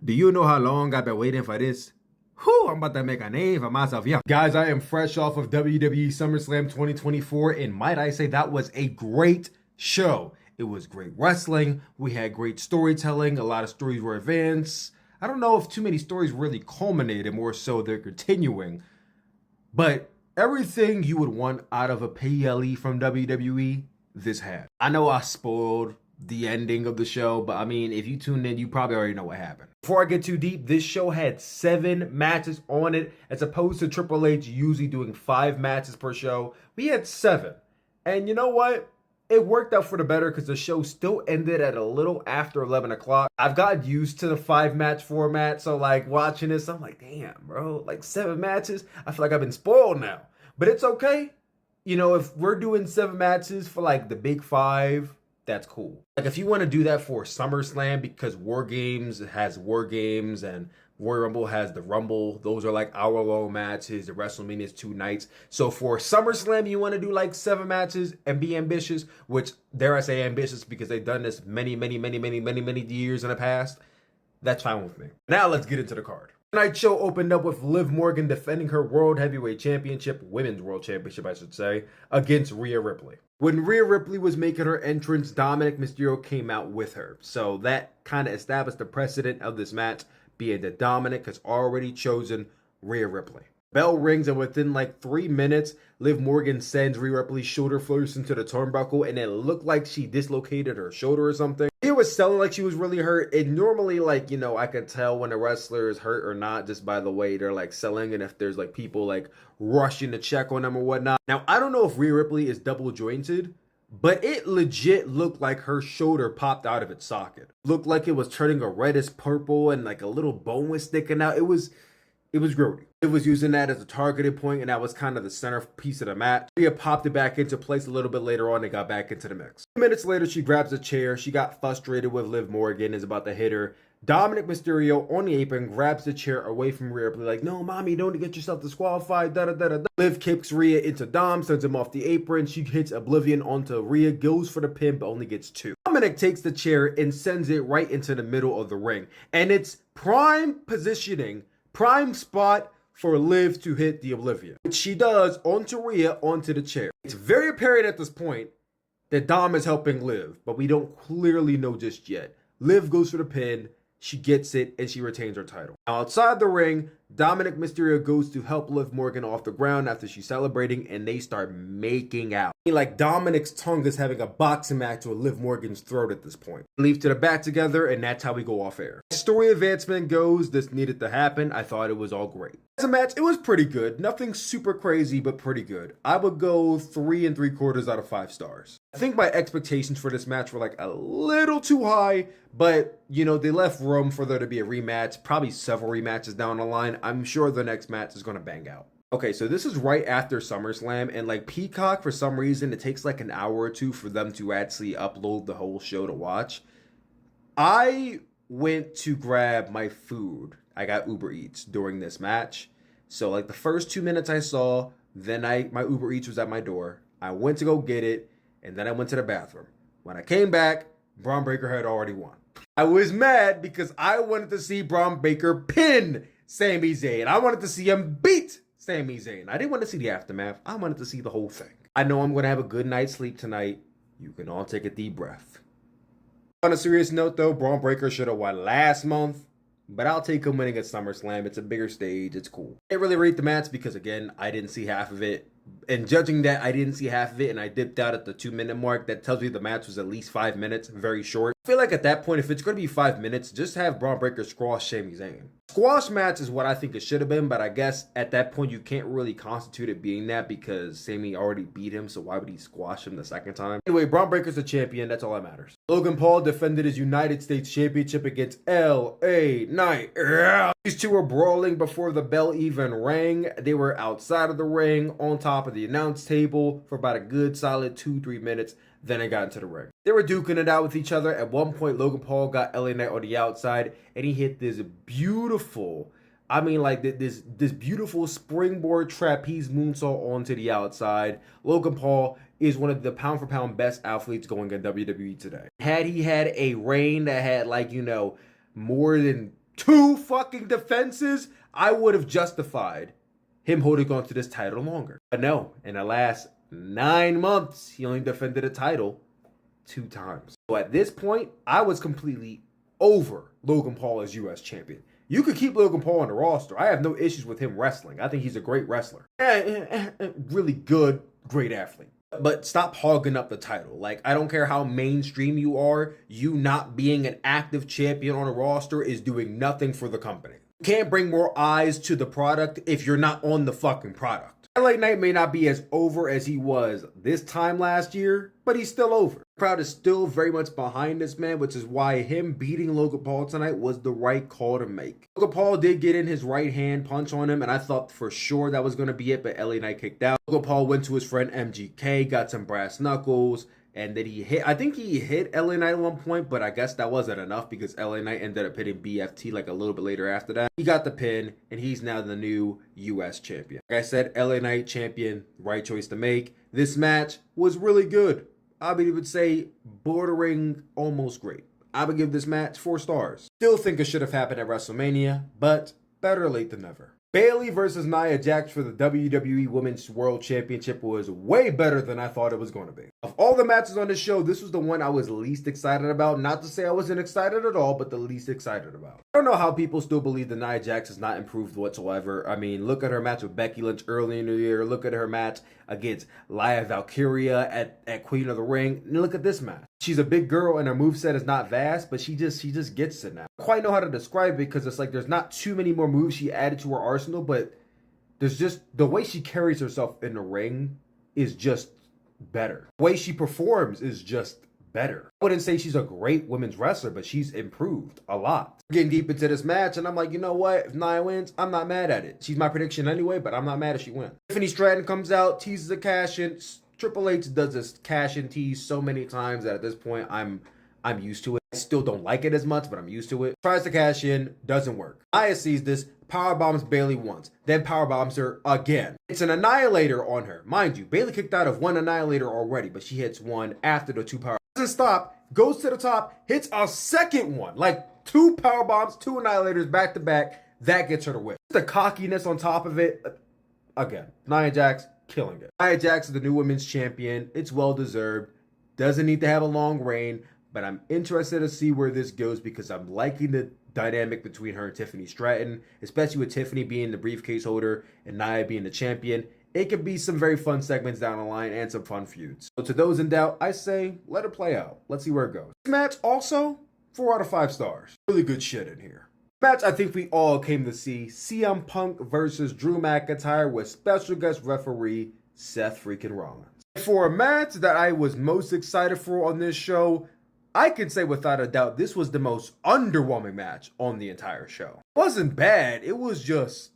Do you know how long I've been waiting for this? Whew, I'm about to make a name for myself. Yeah. Guys, I am fresh off of WWE Summerslam 2024, and might I say that was a great show. It was great wrestling. We had great storytelling. A lot of stories were advanced. I don't know if too many stories really culminated, more so they're continuing. But everything you would want out of a PLE from WWE, this had. I know I spoiled the ending of the show, but I mean, if you tuned in, you probably already know what happened. Before I get too deep, this show had 7 matches on it, as opposed to Triple H usually doing 5 matches per show. We had 7. And you know what? It worked out for the better because the show still ended at a little after 11 o'clock. I've got used to the 5-match format, so like watching this, I'm like, damn, bro, like 7 matches? I feel like I've been spoiled now. But it's okay. You know, if we're doing 7 matches for like the big 5, that's cool. Like if you want to do that for SummerSlam, because War Games has War Games and Royal Rumble has the Rumble, those are like hour-long matches. The WrestleMania is 2 nights. So for SummerSlam, you want to do like 7 matches and be ambitious, which dare I say ambitious because they've done this many years in the past. That's fine with me. Now let's get into the card. Tonight's show opened up with Liv Morgan defending her World Heavyweight Championship, Women's World Championship, I should say, against Rhea Ripley. When Rhea Ripley was making her entrance, Dominic Mysterio came out with her. So that kind of established the precedent of this match, being that Dominic has already chosen Rhea Ripley. Bell rings, and within like 3 minutes, Liv Morgan sends Rhea Ripley's shoulder first into the turnbuckle, and it looked like she dislocated her shoulder or something. It was selling like she was really hurt. And normally, like, you know, I can tell when a wrestler is hurt or not just by the way they're like selling, and if there's like people like rushing to check on them or whatnot. Now, I don't know if Rhea Ripley is double jointed, but it legit looked like her shoulder popped out of its socket. Looked like it was turning a reddish purple and like a little bone was sticking out. It was grody. It was using that as a targeted point, and that was kind of the centerpiece of the match. Rhea popped it back into place a little bit later on and got back into the mix. 2 minutes later, she grabs a chair. She got frustrated with Liv Morgan, is about to hit her. Dominic Mysterio on the apron grabs the chair away from Rhea Ripley, like, no, mommy, don't get yourself disqualified, da-da-da-da-da. Liv kicks Rhea into Dom, sends him off the apron. She hits Oblivion onto Rhea, goes for the pin, but only gets 2. Dominic takes the chair and sends it right into the middle of the ring. And it's prime positioning, prime spot for Liv to hit the Oblivion, which she does onto Rhea, onto the chair. It's very apparent at this point that Dom is helping Liv, but we don't clearly know just yet. Liv goes for the pin, she gets it, and she retains her title. Now, outside the ring, Dominic Mysterio goes to help Liv Morgan off the ground after she's celebrating, and they start making out. Like Dominic's tongue is having a boxing match with Liv Morgan's throat at this point. They leave to the back together, and that's how we go off air. As story advancement goes, this needed to happen. I thought it was all great. As a match, it was pretty good. Nothing super crazy, but pretty good. I would go 3 3/4 out of 5 stars. I think my expectations for this match were like a little too high, but you know, they left room for there to be a rematch, probably several rematches down the line. I'm sure the next match is going to bang out. Okay, so this is right after SummerSlam, and like Peacock, for some reason, it takes like an hour or 2 for them to actually upload the whole show to watch. I went to grab my food. I got Uber Eats during this match. So like the first 2 minutes I saw, then my Uber Eats was at my door. I went to go get it, and then I went to the bathroom. When I came back, Braun Breaker had already won. I was mad because I wanted to see Braun Breaker pin Sami Zayn. I wanted to see him beat Sami Zayn. I didn't want to see the aftermath. I wanted to see the whole thing. I know I'm going to have a good night's sleep tonight. You can all take a deep breath. On a serious note, though, Braun Breaker should have won last month, but I'll take him winning at SummerSlam. It's a bigger stage. It's cool. I didn't really rate the match because, again, I didn't see half of it. And judging that I didn't see half of it and I dipped out at the 2-minute mark, that tells me the match was at least 5 minutes, very short. I feel like at that point, if it's going to be 5 minutes, just have Braun Breaker squash Sami Zayn. Squash match is what I think it should have been, but I guess at that point you can't really constitute it being that because Sami already beat him, so why would he squash him the second time? Anyway, Braun Breaker's the champion, that's all that matters. Logan Paul defended his United States Championship against L.A. Knight. These two were brawling before the bell even rang. They were outside of the ring, on top of the announce table for about a good solid 2-3 minutes. Then they got into the ring. They were duking it out with each other. At one point, Logan Paul got LA Knight on the outside, and he hit this beautiful, this beautiful springboard trapeze moonsault onto the outside. Logan Paul is one of the pound-for-pound best athletes going in WWE today. Had he had a reign that had, more than 2 fucking defenses, I would have justified him holding on to this title longer. But no, in the last 9 months, he only defended a title 2 times. So at this point, I was completely over Logan Paul as U.S. champion. You could keep Logan Paul on the roster. I have no issues with him wrestling. I think he's a great wrestler. Really good, great athlete. But stop hogging up the title. Like, I don't care how mainstream you are, you not being an active champion on a roster is doing nothing for the company. You can't bring more eyes to the product if you're not on the fucking product. LA Knight may not be as over as he was this time last year, but he's still over. The crowd is still very much behind this man, which is why him beating Logan Paul tonight was the right call to make. Logan Paul did get in his right hand punch on him, and I thought for sure that was going to be it, but LA Knight kicked out. Logan Paul went to his friend MGK, got some brass knuckles, and then I think he hit LA Knight at one point, but I guess that wasn't enough because LA Knight ended up hitting BFT like a little bit later after that. He got the pin, and he's now the new U.S. champion. Like I said, LA Knight champion, right choice to make. This match was really good. I would even say bordering almost great. I would give this match 4 stars. Still think it should have happened at WrestleMania, but better late than never. Bayley versus Nia Jax for the WWE Women's World Championship was way better than I thought it was going to be. Of all the matches on this show, this was the one I was least excited about. Not to say I wasn't excited at all, but the least excited about. I don't know how people still believe that Nia Jax has not improved whatsoever. I mean, look at her match with Becky Lynch early in the year. Look at her match against Laya Valkyria at Queen of the Ring. And look at this match. She's a big girl and her moveset is not vast, but she just gets it now. I don't quite know how to describe it because it's like there's not too many more moves she added to her arsenal, but there's just the way she carries herself in the ring is just better. The way she performs is just better. I wouldn't say she's a great women's wrestler, but she's improved a lot. Getting deep into this match, and I'm like, you know what? If Nia wins, I'm not mad at it. She's my prediction anyway, but I'm not mad if she wins. Tiffany Stratton comes out, teases a cash-in. Triple H does this cash-in tease so many times that at this point, I'm used to it. I still don't like it as much, but I'm used to it. Tries to cash in, doesn't work. Nia sees this, powerbombs Bayley once, then powerbombs her again. It's an annihilator on her. Mind you, Bayley kicked out of one annihilator already, but she hits one after the 2 power. Doesn't stop, goes to the top, hits a second one. Like 2 powerbombs, 2 annihilators back to back. That gets her to win. The cockiness on top of it. Again, Nia Jax killing it. Nia Jax is the new women's champion. It's well deserved. Doesn't need to have a long reign, but I'm interested to see where this goes because I'm liking the dynamic between her and Tiffany Stratton, especially with Tiffany being the briefcase holder and Nia being the champion. It could be some very fun segments down the line and some fun feuds. So to those in doubt, I say let it play out. Let's see where it goes. This match also 4 out of 5 stars. Really good shit in here. Match I think we all came to see, CM Punk versus Drew McIntyre with special guest referee Seth freaking Rollins. For a match that I was most excited for on this show, I can say without a doubt this was the most underwhelming match on the entire show. It wasn't bad, it was just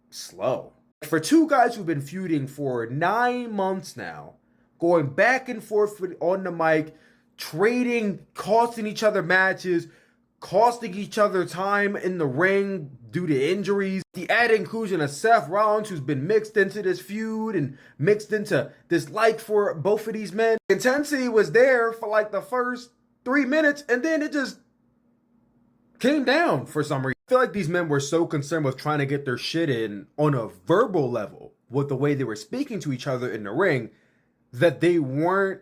slow. For 2 guys who've been feuding for 9 months now, going back and forth on the mic, trading, costing each other matches, costing each other time in the ring due to injuries. The added inclusion of Seth Rollins, who's been mixed into this feud and mixed into this like for both of these men. The intensity was there for like the first 3 minutes, and then it just came down for some reason. I feel like these men were so concerned with trying to get their shit in on a verbal level with the way they were speaking to each other in the ring that they weren't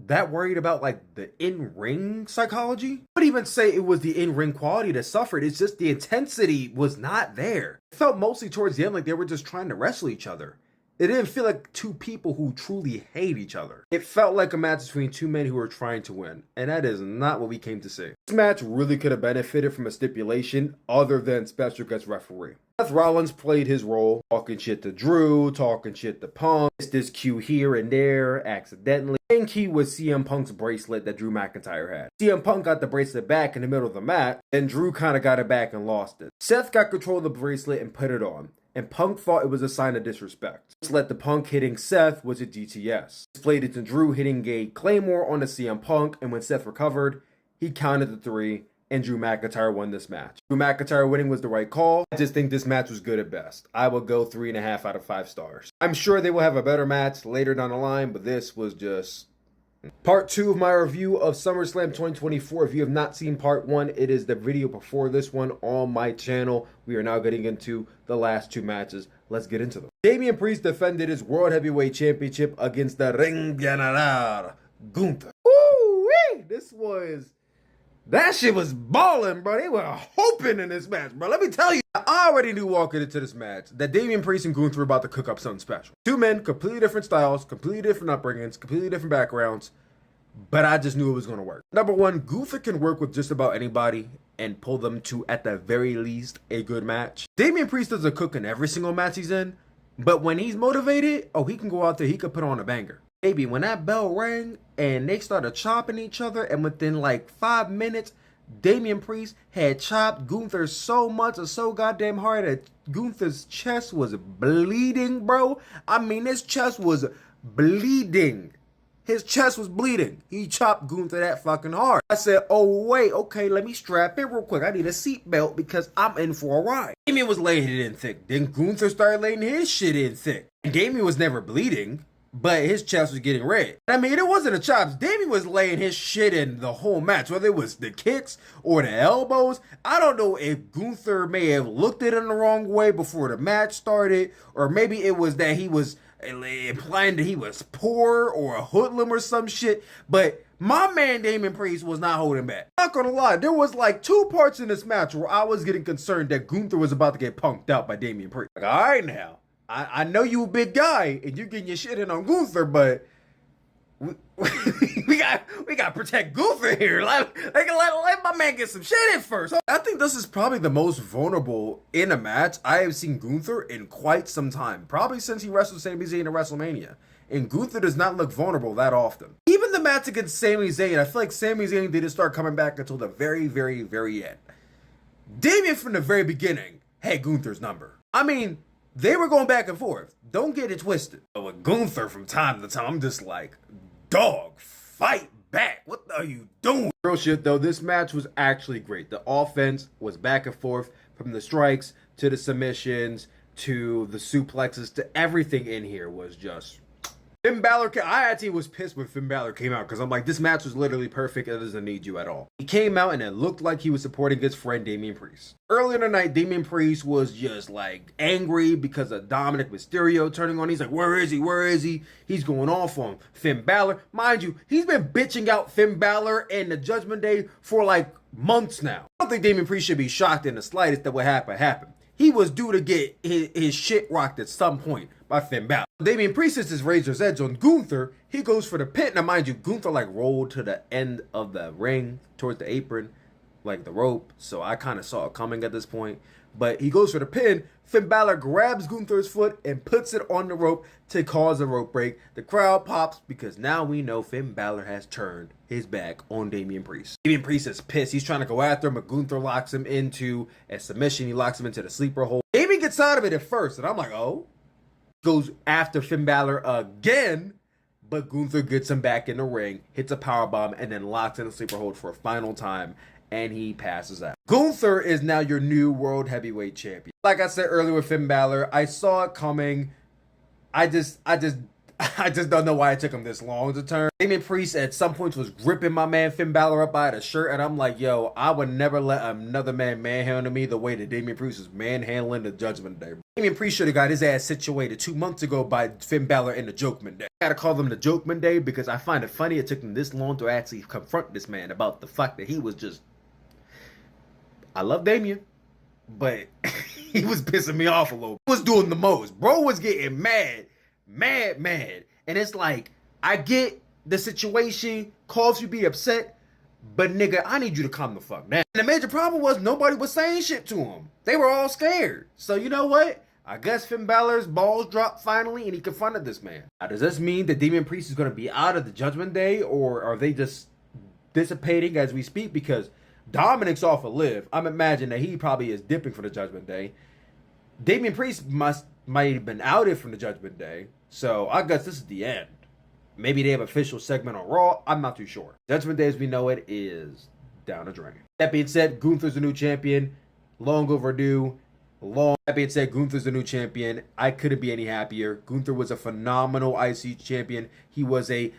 that worried about like the in-ring psychology. I wouldn't even say it was the in-ring quality that suffered. It's just the intensity was not there. It felt mostly towards the end like they were just trying to wrestle each other. It didn't feel like 2 people who truly hate each other. It felt like a match between 2 men who were trying to win, and that is not what we came to see. This match really could have benefited from a stipulation other than special guest referee. Seth Rollins played his role, talking shit to Drew, talking shit to Punk, missed this cue here and there, accidentally. The main key was CM Punk's bracelet that Drew McIntyre had. CM Punk got the bracelet back in the middle of the match, and Drew kind of got it back and lost it. Seth got control of the bracelet and put it on, and Punk thought it was a sign of disrespect. This led to Punk hitting Seth with a DTS. This played into Drew hitting a Claymore on the CM Punk, and when Seth recovered, he counted the 3, and Drew McIntyre won this match. Drew McIntyre winning was the right call. I just think this match was good at best. I will go 3.5 out of 5 stars. I'm sure they will have a better match later down the line, but this was just, Part 2 of my review of SummerSlam 2024. If you have not seen part 1, it is the video before this one on my channel. We are now getting into the last 2 matches. Let's get into them. Damian Priest defended his World Heavyweight Championship against the Ring General, Gunther. Woo-wee! That shit was balling, bro. They were hoping in this match, bro. Let me tell you, I already knew walking into this match that Damian Priest and Gunther were about to cook up something special. 2 men, completely different styles, completely different upbringings, completely different backgrounds, but I just knew it was going to work. Number 1, Gunther can work with just about anybody and pull them to, at the very least, a good match. Damian Priest doesn't cook in every single match he's in, but when he's motivated, oh, he can go out there, he could put on a banger. Baby, when that bell rang and they started chopping each other, and within like 5 minutes, Damian Priest had chopped Gunther so much or so goddamn hard that Gunther's chest was bleeding, bro. I mean, his chest was bleeding. His chest was bleeding. He chopped Gunther that fucking hard. I said, oh, wait, okay, let me strap in real quick. I need a seatbelt because I'm in for a ride. Damian was laying it in thick. Then Gunther started laying his shit in thick. And Damian was never bleeding, but his chest was getting red. I mean, it wasn't the chops. Damian was laying his shit in the whole match, whether it was the kicks or the elbows. I don't know if Gunther may have looked at him the wrong way before the match started, or maybe it was that he was implying that he was poor or a hoodlum or some shit, but my man Damian Priest was not holding back. Not gonna lie, there was like 2 parts in this match where I was getting concerned that Gunther was about to get punked out by Damian Priest. Like, all right now, I know you a big guy and you're getting your shit in on Gunther, but we got to protect Gunther here. Let my man get some shit in first. I think this is probably the most vulnerable in a match I have seen Gunther in quite some time. Probably since he wrestled Sami Zayn in WrestleMania. And Gunther does not look vulnerable that often. Even the match against Sami Zayn, I feel like Sami Zayn didn't start coming back until the very, very, very end. Damian from the very beginning had Gunther's number. I mean, they were going back and forth. Don't get it twisted. But with Gunther from time to time, I'm just like, dog, fight back. What are you doing? Real shit though, this match was actually great. The offense was back and forth from the strikes to the submissions to the suplexes to everything in here was just... Finn Balor, I actually was pissed when Finn Balor came out because I'm like, this match was literally perfect. It doesn't need you at all. He came out and it looked like he was supporting his friend Damian Priest. Earlier in the night, Damian Priest was just like angry because of Dominic Mysterio turning on. He's like, where is he? Where is he? He's going off on Finn Balor. Mind you, he's been bitching out Finn Balor and the Judgment Day for like months now. I don't think Damian Priest should be shocked in the slightest that what happened. He was due to get his shit rocked at some point by Finn Balor. Damian Priest is his razor's edge on Gunther. He goes for the pin. Now, mind you, Gunther like rolled to the end of the ring towards the apron, like the rope. So I kind of saw it coming at this point. But he goes for the pin. Finn Balor grabs Gunther's foot and puts it on the rope to cause a rope break. The crowd pops because now we know Finn Balor has turned his back on Damian Priest. Damian Priest is pissed. He's trying to go after him, but Gunther locks him into a submission. He locks him into the sleeper hold. Damian gets out of it at first, and I'm like, oh. Goes after Finn Balor again, but Gunther gets him back in the ring, hits a powerbomb, and then locks in the sleeper hold for a final time, and he passes out. Gunther is now your new World Heavyweight Champion. Like I said earlier with Finn Balor, I saw it coming. I just don't know why it took him this long to turn. Damian Priest at some points was gripping my man Finn Balor up by the shirt, and I'm like, yo, I would never let another man manhandle me the way that Damian Priest was manhandling the Judgment Day. Damian Priest should have got his ass situated 2 months ago by Finn Balor in the Judgment Day. I gotta call them the Judgment Day because I find it funny it took him this long to actually confront this man about the fact that he was just... I love Damian, but he was pissing me off a little. He was doing the most. Bro was getting mad. And it's like, I get the situation, calls you be upset, but nigga, I need you to calm the fuck down. And the major problem was nobody was saying shit to him. They were all scared. So you know what? I guess Finn Balor's balls dropped finally and he confronted this man. Now, does this mean that Damian Priest is going to be out of the Judgment Day, or are they just dissipating as we speak? Because Dominic's off a live. I'm imagining that he probably is dipping for the Judgment Day. Damian Priest might have been outed from the Judgment Day. So I guess this is the end. Maybe they have an official segment on Raw. I'm not too sure. Judgment Day as we know it is down the drain. That being said, Gunther's the new champion. Long overdue. That being said, Gunther's the new champion. I couldn't be any happier. Gunther was a phenomenal IC champion. He was a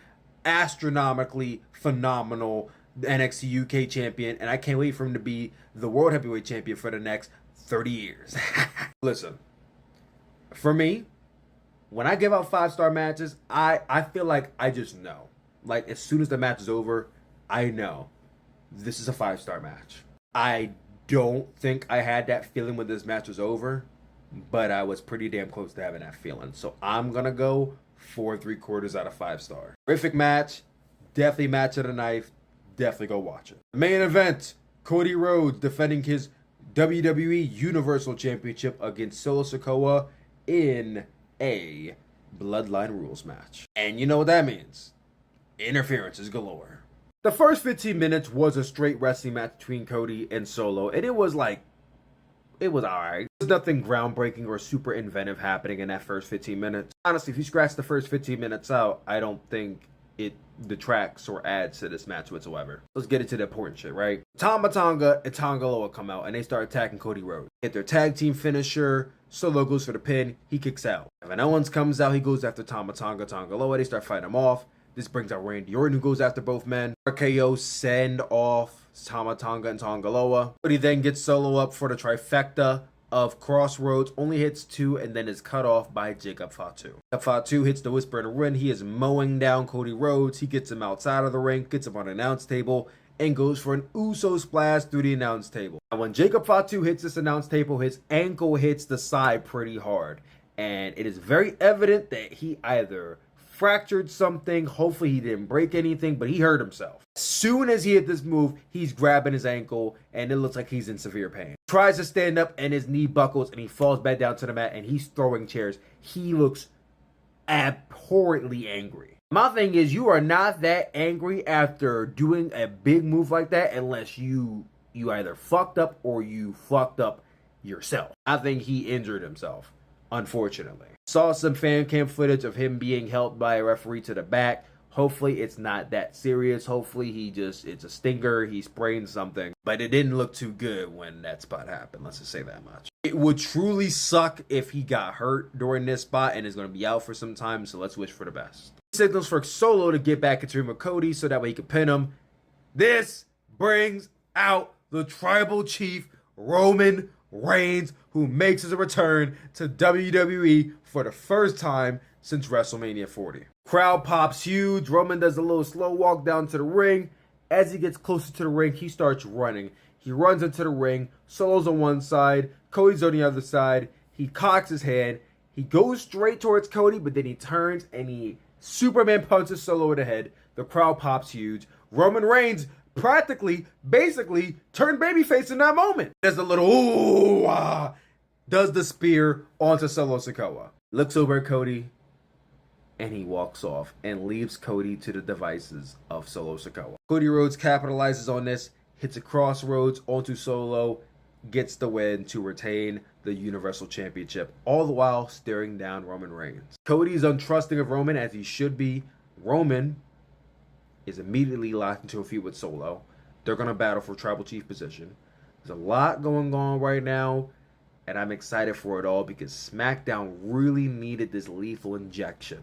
astronomically phenomenal NXT UK champion, and I can't wait for him to be the World Heavyweight Champion for the next 30 years. Listen, for me, when I give out 5-star matches, I feel like I just know. Like, as soon as the match is over, I know this is a 5-star match. I don't think I had that feeling when this match was over, but I was pretty damn close to having that feeling. So I'm going to go 4 3/4 out of 5-star. Terrific match. Definitely match of the night. Definitely go watch it. The main event, Cody Rhodes defending his WWE Universal Championship against Solo Sikoa in a Bloodline Rules match. And you know what that means. Interferences galore. The first 15 minutes was a straight wrestling match between Cody and Solo, and it was alright. There's nothing groundbreaking or super inventive happening in that first 15 minutes. Honestly, if you scratch the first 15 minutes out, I don't think it detracts or adds to this match whatsoever. Let's get into the important shit, right? Tama Tonga and Tonga Loa come out and they start attacking Cody Rhodes. Hit their tag team finisher. Solo goes for the pin. He kicks out. Evan Owens comes out. He goes after Tama Tonga, Tonga Loa. They start fighting him off. This brings out Randy Orton, who goes after both men. RKO send off Tama Tonga and Tonga Loa. But he then gets Solo up for the trifecta of Crossroads, only hits 2 and then is cut off by Jacob Fatu. Jacob Fatu hits the Whisper in the Ring. He is mowing down Cody Rhodes. He gets him outside of the ring, gets him on an announce table, and goes for an Uso splash through the announce table. And when Jacob Fatu hits this announce table, his ankle hits the side pretty hard. And it is very evident that he either fractured something, hopefully he didn't break anything, but he hurt himself. As soon as he hit this move, he's grabbing his ankle, and it looks like he's in severe pain. Tries to stand up, and his knee buckles, and he falls back down to the mat, and he's throwing chairs. He looks abhorrently angry. My thing is, you are not that angry after doing a big move like that unless you either fucked up or you fucked up yourself. I think he injured himself, unfortunately. Saw some fan cam footage of him being helped by a referee to the back. Hopefully it's not that serious. Hopefully it's a stinger. He sprained something. But it didn't look too good when that spot happened. Let's just say that much. It would truly suck if he got hurt during this spot and is going to be out for some time. So let's wish for the best. Signals for Solo to get back into him with Cody so that way he can pin him. This brings out the Tribal Chief Roman Reigns, who makes his return to WWE for the first time since WrestleMania 40. Crowd pops huge. Roman does a little slow walk down to the ring. As he gets closer to the ring, he starts running. He runs into the ring. Solo's on one side. Cody's on the other side. He cocks his hand. He goes straight towards Cody, but then he turns and he Superman punches Solo in the head. The crowd pops huge. Roman Reigns basically turned babyface in that moment. There's a little ooh, does the spear onto Solo Sikoa. Looks over at Cody, and he walks off and leaves Cody to the devices of Solo Sikoa. Cody Rhodes capitalizes on this, hits a Crossroads onto Solo, gets the win to retain the Universal Championship, all the while staring down Roman Reigns. Cody's untrusting of Roman, as he should be. Roman is immediately locked into a feud with Solo. They're going to battle for Tribal Chief position. There's a lot going on right now, and I'm excited for it all because SmackDown really needed this lethal injection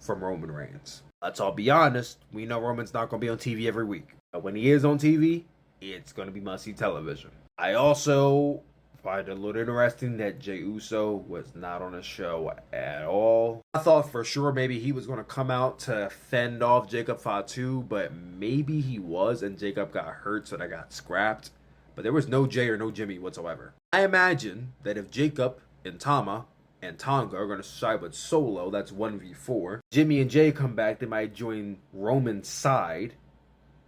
from Roman Reigns. Let's all be honest, we know Roman's not going to be on TV every week. But when he is on TV, it's going to be must-see television. I also find it a little interesting that Jey Uso was not on the show at all. I thought for sure maybe he was going to come out to fend off Jacob Fatu, but maybe he was and Jacob got hurt so that got scrapped. But there was no Jey or no Jimmy whatsoever. I imagine that if Jacob and Tama and Tonga are going to side with Solo, that's 1v4. Jimmy and Jey come back, they might join Roman's side.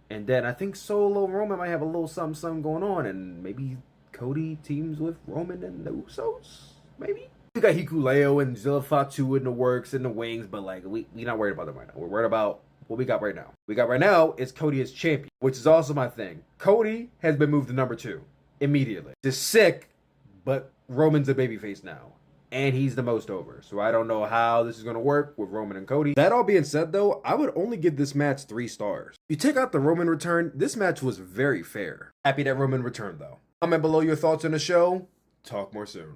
And then I think Solo and Roman might have a little something going on, and maybe Cody teams with Roman and the Usos, maybe? We got Hikuleo and Zilla Fatu in the works, in the wings, but like we not worried about them right now. We're worried about what we got right now. What we got right now is Cody as champion, which is also my thing. Cody has been moved to number 2 immediately. Just sick, but Roman's a babyface now. And he's the most over. So I don't know how this is going to work with Roman and Cody. That all being said, though, I would only give this match 3 stars. If you take out the Roman return, this match was very fair. Happy that Roman returned, though. Comment below your thoughts on the show. Talk more soon.